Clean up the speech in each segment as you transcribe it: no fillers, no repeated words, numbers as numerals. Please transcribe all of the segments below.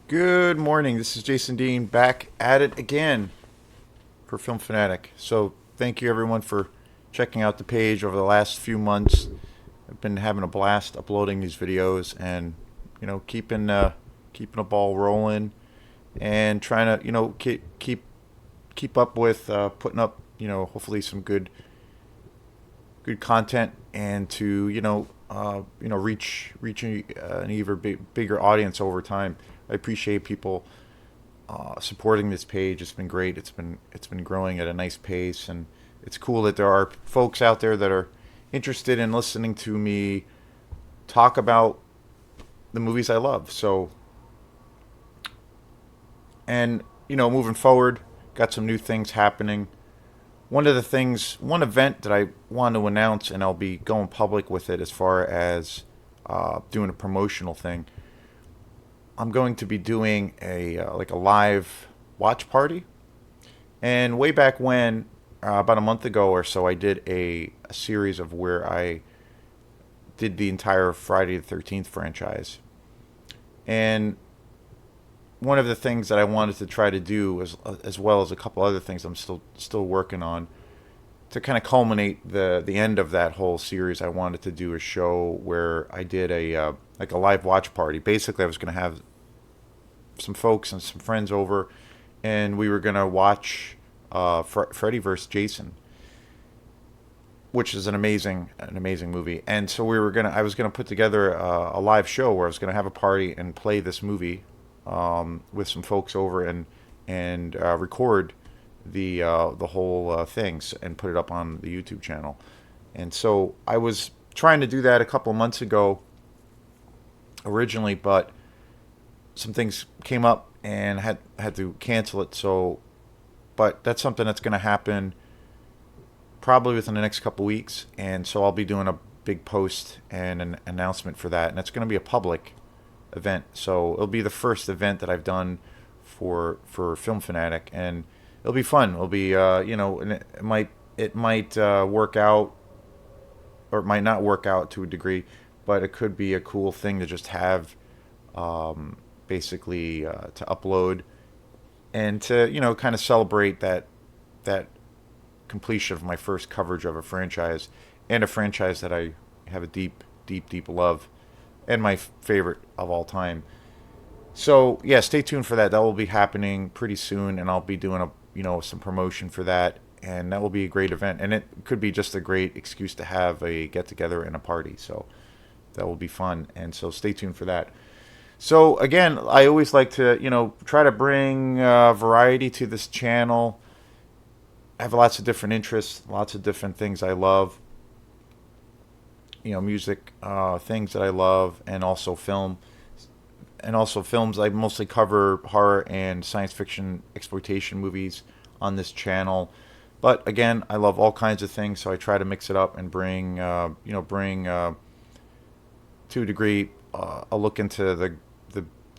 Good morning. This is Jason Dean back at it again for Film Fanatic. So, thank you everyone for checking out the page over the last few months. I've been having a blast uploading these videos and keeping a ball rolling and trying to keep up with putting up hopefully some good content and to reach an even bigger audience over time. I appreciate people supporting this page. It's been great. It's been growing at a nice pace, and it's cool that there are folks out there that are interested in listening to me talk about the movies I love. So, and moving forward, got some new things happening. One event that I want to announce, and I'll be going public with it as far as doing a promotional thing. I'm going to be doing a live watch party. And way back when, about a month ago or so, I did a series of where I did the entire Friday the 13th franchise. And one of the things that I wanted to try to do, as well as a couple other things I'm still working on, to kind of culminate the end of that whole series, I wanted to do a show where I did a live watch party. Basically, I was going to have some folks and some friends over, and we were going to watch Freddy vs. Jason, which is an amazing movie. And so I was gonna put together a live show where I was gonna have a party and play this movie with some folks over and record the whole things and put it up on the YouTube channel. And so I was trying to do that a couple of months ago originally, but some things came up and had to cancel it. So, but that's something that's going to happen probably within the next couple weeks, and so I'll be doing a big post and an announcement for that, and it's going to be a public event. So it'll be the first event that I've done for Film Fanatic, and it'll be fun. It'll be and it might work out or it might not work out to a degree, but it could be a cool thing to just have basically to upload and to kind of celebrate that completion of my first coverage of a franchise, and a franchise that I have a deep love and my favorite of all time. So yeah, stay tuned for that. That will be happening pretty soon, and I'll be doing some promotion for that, and that will be a great event. And it could be just a great excuse to have a get together and a party. So that will be fun, and so stay tuned for that. So again, I always like to try to bring variety to this channel. I have lots of different interests, lots of different things I love. Music, things that I love, and also film. And also films. I mostly cover horror and science fiction exploitation movies on this channel. But again, I love all kinds of things, so I try to mix it up and bring to a degree a look into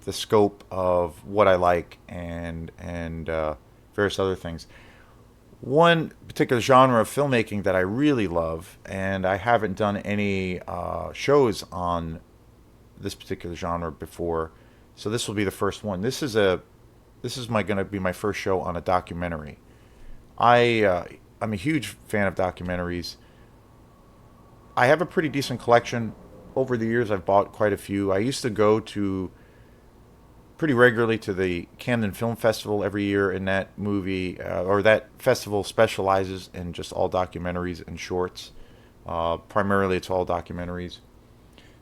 the scope of what I like and various other things. One particular genre of filmmaking that I really love, and I haven't done any shows on this particular genre before, so this will be the first one. This is my going to be my first show on a documentary. I'm a huge fan of documentaries. I have a pretty decent collection. Over the years, I've bought quite a few. I used to go to pretty regularly to the Camden Film Festival every year, and that movie or that festival specializes in just all documentaries and shorts. Primarily, it's all documentaries.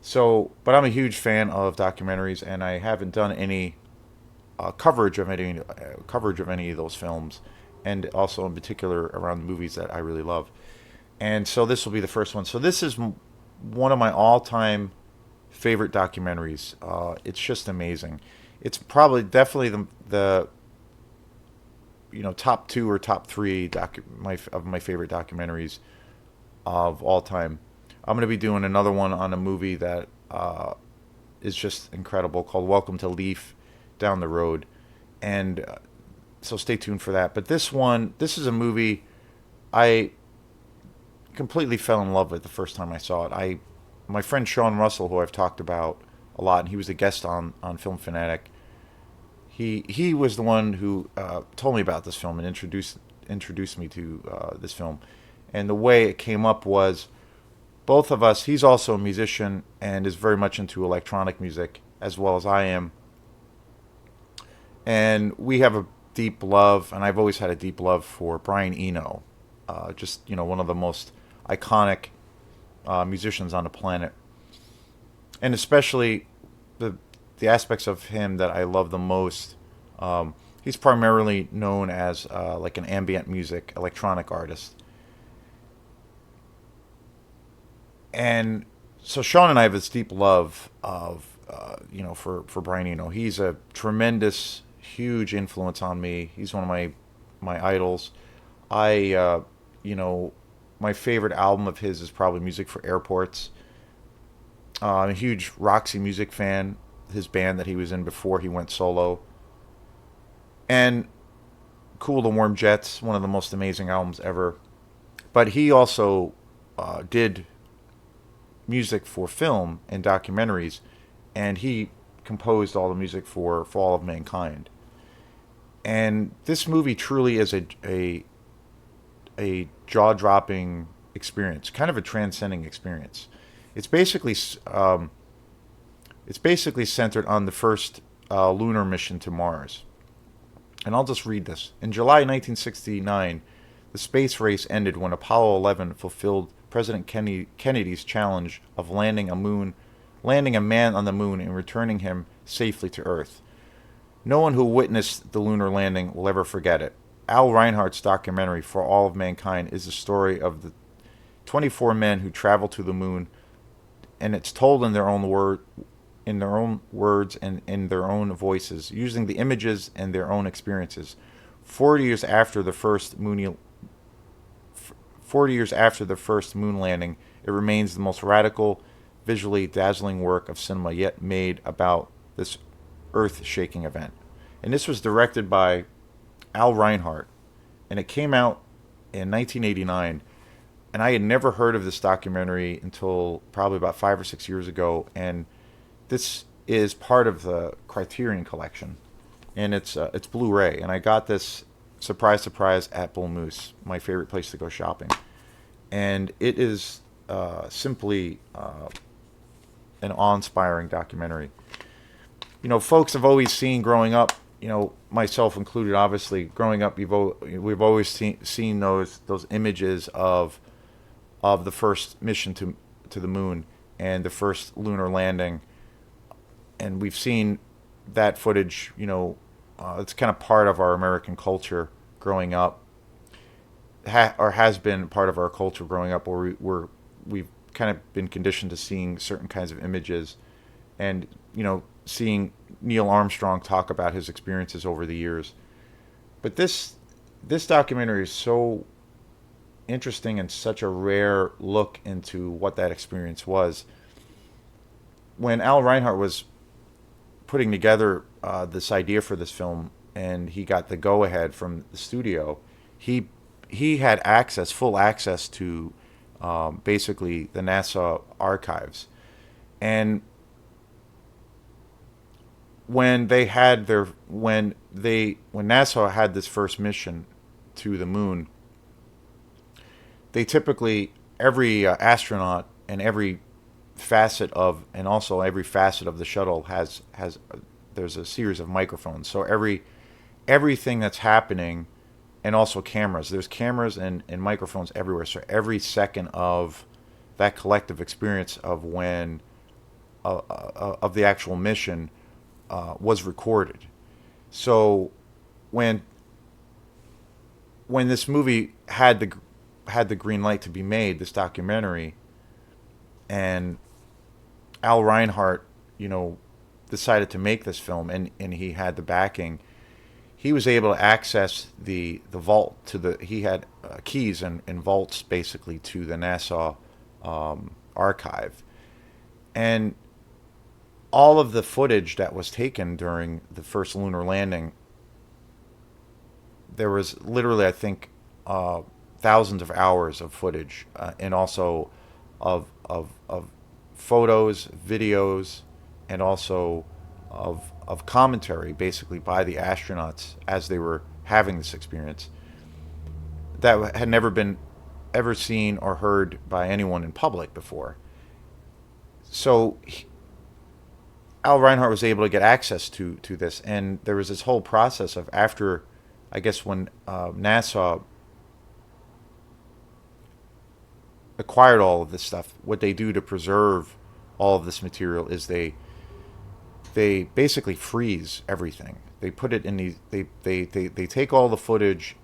So, but I'm a huge fan of documentaries, and I haven't done any coverage of any of those films, and also in particular around movies that I really love. And so this will be the first one. So this is one of my all-time favorite documentaries. It's just amazing. It's probably definitely the top two or top three of my favorite documentaries of all time. I'm going to be doing another one on a movie that is just incredible called Welcome to Leaf down the road, and so stay tuned for that. But this is a movie I completely fell in love with the first time I saw it. My friend Sean Russell, who I've talked about a lot, and he was a guest on Film Fanatic. he was the one who told me about this film and introduced me to this film. And the way it came up was both of us. He's also a musician and is very much into electronic music as well as I am, and we have a deep love, and I've always had a deep love for Brian Eno, just one of the most iconic musicians on the planet, and especially the the aspects of him that I love the most. He's primarily known as like an ambient music electronic artist, and so Sean and I have this deep love of for Brian Eno. He's a tremendous, huge influence on me. He's one of my idols. I you know my favorite album of his is probably Music for Airports. I'm a huge Roxy Music fan. His band that he was in before he went solo, and Cool the Warm Jets, one of the most amazing albums ever. But he also did music for film and documentaries, and he composed all the music for All of Mankind. And this movie truly is a jaw dropping experience, kind of a transcending experience. It's basically it's basically centered on the first lunar mission to Mars. And I'll just read this. In July 1969, the space race ended when Apollo 11 fulfilled President Kennedy's challenge of landing a man on the moon and returning him safely to Earth. No one who witnessed the lunar landing will ever forget it. Al Reinhardt's documentary For All of Mankind is the story of the 24 men who traveled to the moon, and it's told in their own words and in their own voices, using the images and their own experiences. 40 years after the first moon 40 years after the first moon landing, it remains the most radical, visually dazzling work of cinema yet made about this earth-shaking event. And this was directed by Al Reinhardt, and it came out in 1989. And I had never heard of this documentary until probably about 5 or 6 years ago, and this is part of the Criterion collection, and it's Blu-ray. And I got this surprise, surprise at Bull Moose, my favorite place to go shopping, and it is simply an awe-inspiring documentary. Folks have always seen growing up, myself included, obviously, growing up, we've always seen those images of the first mission to the moon and the first lunar landing, and we've seen that footage. It's kind of part of our American culture growing up, or has been part of our culture growing up, where we've kind of been conditioned to seeing certain kinds of images, and seeing Neil Armstrong talk about his experiences over the years. But this documentary is so interesting and such a rare look into what that experience was. When Al Reinhardt was putting together this idea for this film, and he got the go-ahead from the studio, he had full access to basically the NASA archives. And when NASA had this first mission to the moon, they typically, every astronaut and every facet of the shuttle has there's a series of microphones. So everything that's happening, and also cameras. There's cameras and microphones everywhere. So every second of that collective experience of when of the actual mission was recorded. So when this movie had the green light to be made, this documentary, and Al Reinhardt, decided to make this film, and he had the backing, he was able to access the vault he had keys and vaults basically to the NASA archive. And all of the footage that was taken during the first lunar landing, there was literally, I think, thousands of hours of footage, and also of photos, videos, and also of commentary, basically by the astronauts as they were having this experience, that had never been ever seen or heard by anyone in public before. So Al Reinhardt was able to get access to this, and there was this whole process of after, I guess, when NASA acquired all of this stuff. What they do to preserve all of this material is they basically freeze everything. They put it in these. They take all the footage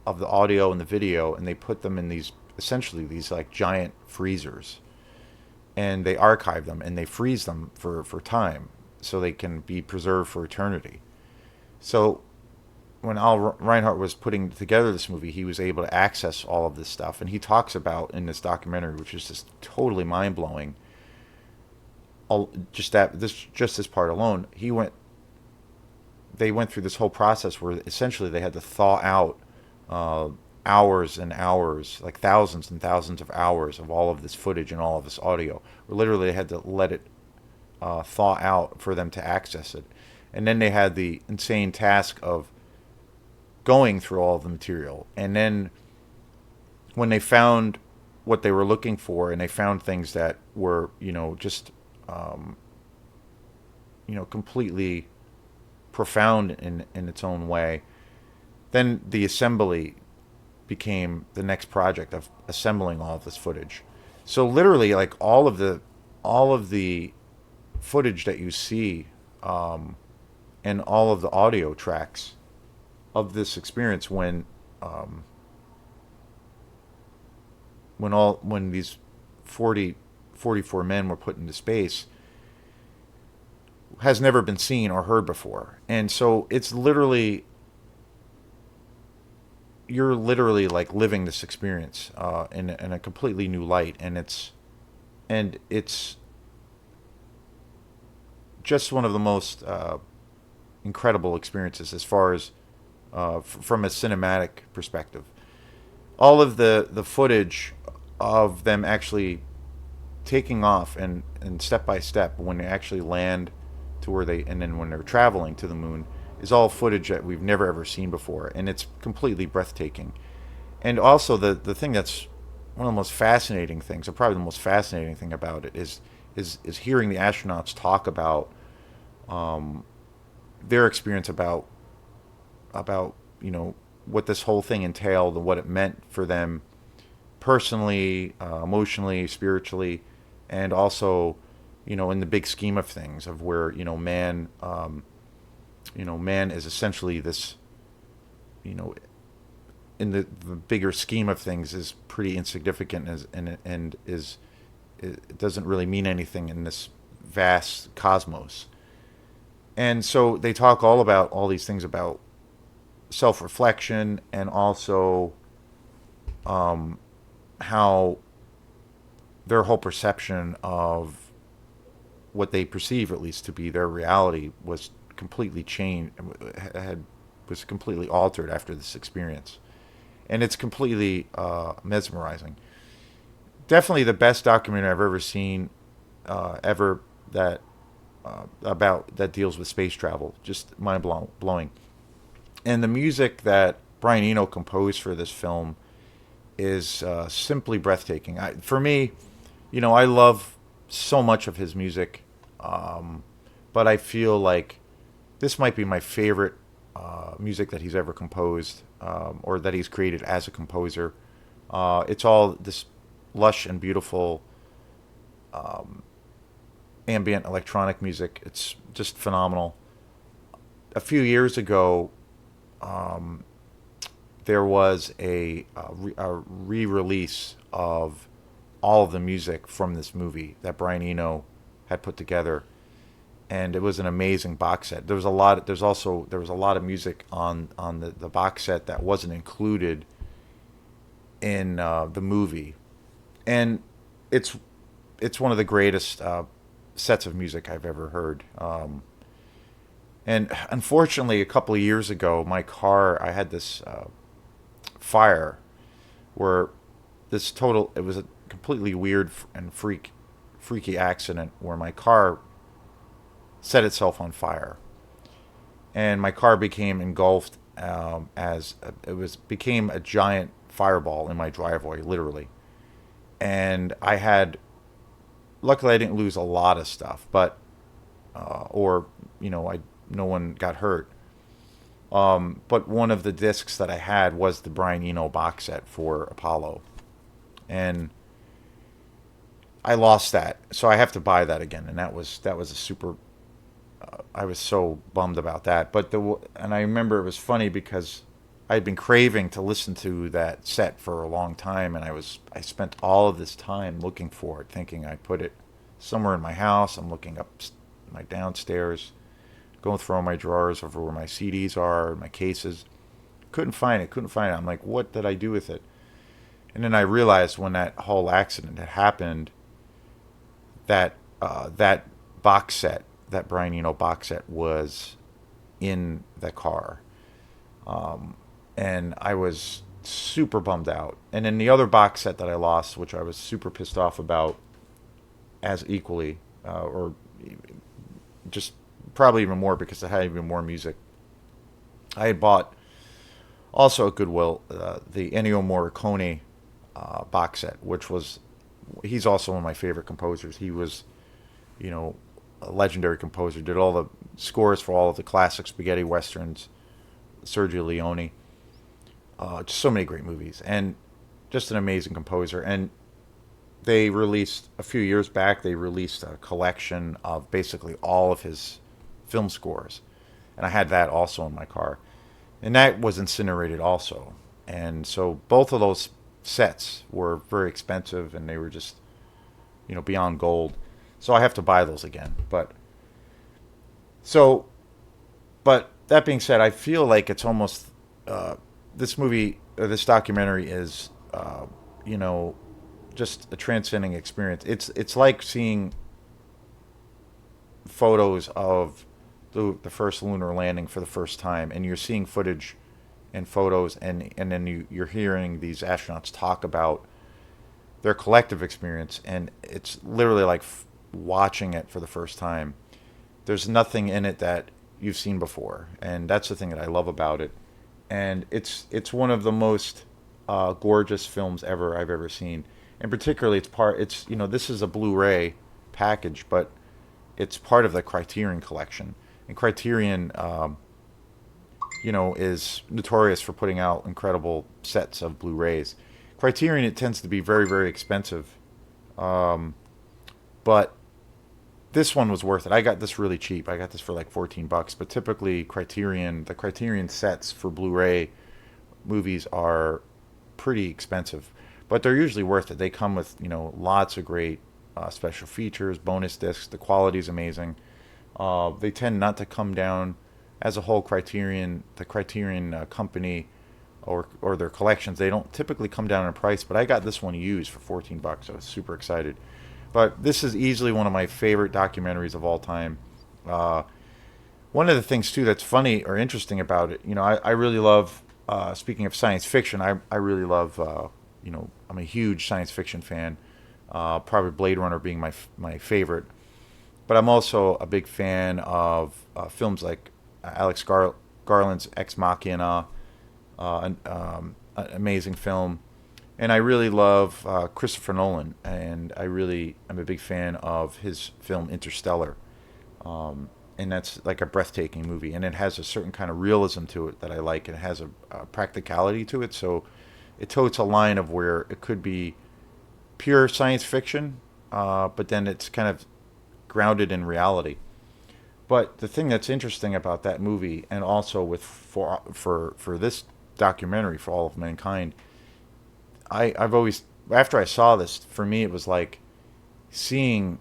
of the audio and the video, and they put them in these, essentially these like giant freezers, and they archive them and they freeze them for time so they can be preserved for eternity. So when Al Reinhardt was putting together this movie, he was able to access all of this stuff, and he talks about in this documentary, which is just totally mind blowing. Just this part alone, they went through this whole process where essentially they had to thaw out uh, hours and hours, like thousands and thousands of hours of all of this footage and all of this audio. Where literally they had to let it thaw out for them to access it, and then they had the insane task of going through all of the material. And then when they found what they were looking for, and they found things that were, just, um, completely profound in its own way, then the assembly became the next project of assembling all of this footage. So literally, like all of the footage that you see, and all of the audio tracks of this experience um, when these 44 men were put into space, has never been seen or heard before. And so it's literally, you're literally like living this experience in a completely new light, and it's just one of the most incredible experiences as far as from a cinematic perspective. All of the footage of them actually taking off, and step by step when they actually land to where they, and then when they're traveling to the moon, is all footage that we've never ever seen before, and it's completely breathtaking. And also the thing that's one of the most fascinating things, or probably the most fascinating thing about it, is hearing the astronauts talk about their experience about what this whole thing entailed and what it meant for them personally, emotionally, spiritually, and also in the big scheme of things, of where man is essentially this, you know in the bigger scheme of things, is pretty insignificant, and is it doesn't really mean anything in this vast cosmos. And so they talk all about all these things about self-reflection, and also how their whole perception of what they perceive, at least, to be their reality was completely changed, was completely altered after this experience. And it's completely mesmerizing. Definitely the best documentary I've ever seen, ever, that about that deals with space travel. Just blowing. And the music that Brian Eno composed for this film is simply breathtaking. For me, I love so much of his music, but I feel like this might be my favorite music that he's ever composed, or that he's created as a composer. It's all this lush and beautiful ambient electronic music. It's just phenomenal. A few years ago, there was a re-release of all of the music from this movie that Brian Eno had put together, and it was an amazing box set. There was a lot of music on the box set that wasn't included in the movie, and it's one of the greatest sets of music I've ever heard. And unfortunately, a couple of years ago, I had this fire where it was a completely weird and freaky accident where my car set itself on fire, and my car became engulfed as it was became a giant fireball in my driveway, literally. And I had luckily I didn't lose a lot of stuff, but or I no one got hurt. But one of the discs that I had was the Brian Eno box set for Apollo, and I lost that, so I have to buy that again, and that was a super. I was so bummed about that, but and I remember it was funny because I had been craving to listen to that set for a long time, and I spent all of this time looking for it, thinking I put it somewhere in my house. I'm looking up my downstairs, going through all my drawers over where my CDs are, my cases. Couldn't find it. Couldn't find it. I'm like, what did I do with it? And then I realized when that whole accident had happened that that box set, that Brian Eno box set, was in the car, and I was super bummed out. And then the other box set that I lost, which I was super pissed off about, as equally, or just probably even more because it had even more music. I had bought also at Goodwill the Ennio Morricone box set, which was he's also one of my favorite composers. He was, you know, a legendary composer. Did all the scores for all of the classic spaghetti westerns, Sergio Leone. Just so many great movies, and just an amazing composer. And they released a few years back. They released a collection of basically all of his film scores, and I had that also in my car, and that was incinerated also. And so both of those sets were very expensive, and they were just beyond gold. So I have to buy those again. So, but that being said, I feel like it's almost this movie or this documentary is you know just a transcending experience. It's like seeing photos of the first lunar landing for the first time, and you're seeing footage and photos, and then you're hearing these astronauts talk about their collective experience, and it's literally like watching it for the first time. There's nothing in it that you've seen before, and that's the thing that I love about it. And it's one of the most gorgeous films I've ever seen. And particularly, this is a Blu-ray package, but it's part of the Criterion collection. And Criterion, is notorious for putting out incredible sets of Blu-rays. Criterion, it tends to be very, very expensive, but this one was worth it. I got this really cheap. I got this for like $14. But typically, the Criterion sets for Blu-ray movies are pretty expensive, but they're usually worth it. They come with lots of great special features, bonus discs. The quality is amazing. They tend not to come down as a whole. The Criterion company or their collections, they don't typically come down in price. But I got this one used for $14. I was super excited. But this is easily one of my favorite documentaries of all time. Uh, One of the things too that's funny or interesting about it, I really love. Speaking of science fiction, I really love. I'm a huge science fiction fan. Probably Blade Runner being my favorite, but I'm also a big fan of films like Garland's Ex Machina, an amazing film. And I really love Christopher Nolan, and I really am a big fan of his film Interstellar. And that's like a breathtaking movie, and it has a certain kind of realism to it that I like, and it has a practicality to it. So it totes a line of where it could be pure science fiction, but then it's kind of grounded in reality. But the thing that's interesting about that movie, and also with for this documentary for all of mankind, I've always, after I saw this, for me it was like seeing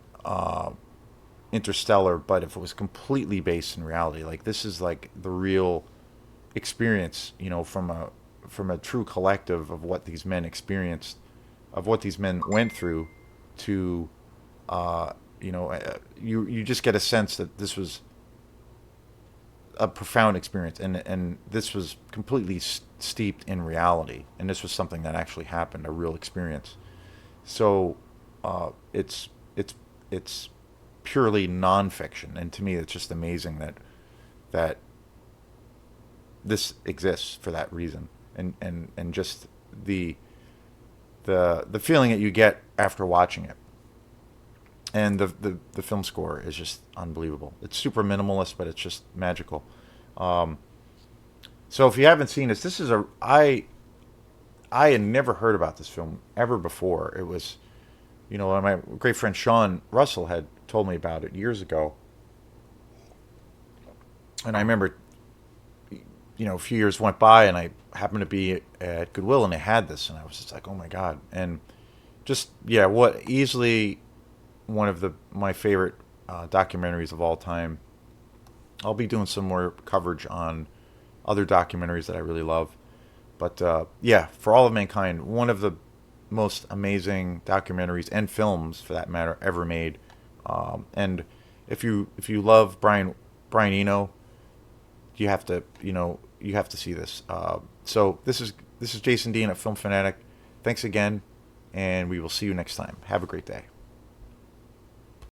Interstellar, but if it was completely based in reality. Like, this is like the real experience, from a true collective of what these men experienced, of what these men went through to you just get a sense that this was a profound experience, and this was completely steeped in reality, and this was something that actually happened, a real experience. So it's purely nonfiction. And to me, it's just amazing that this exists for that reason, and just the feeling that you get after watching it. And the film score is just unbelievable. It's super minimalist, but it's just magical. Um, so if you haven't seen this is a I had never heard about this film ever before. It was, my great friend Sean Russell had told me about it years ago, and I remember, a few years went by, and I happened to be at Goodwill, and they had this, and I was just like, oh my god, and just yeah, what easily one of my favorite documentaries of all time. I'll be doing some more coverage on other documentaries that I really love. But yeah, For All of Mankind, one of the most amazing documentaries and films, for that matter, ever made. And if you love Brian Eno, you have to see this. So this is Jason Dean at Film Fanatic. Thanks again, and we will see you next time. Have a great day.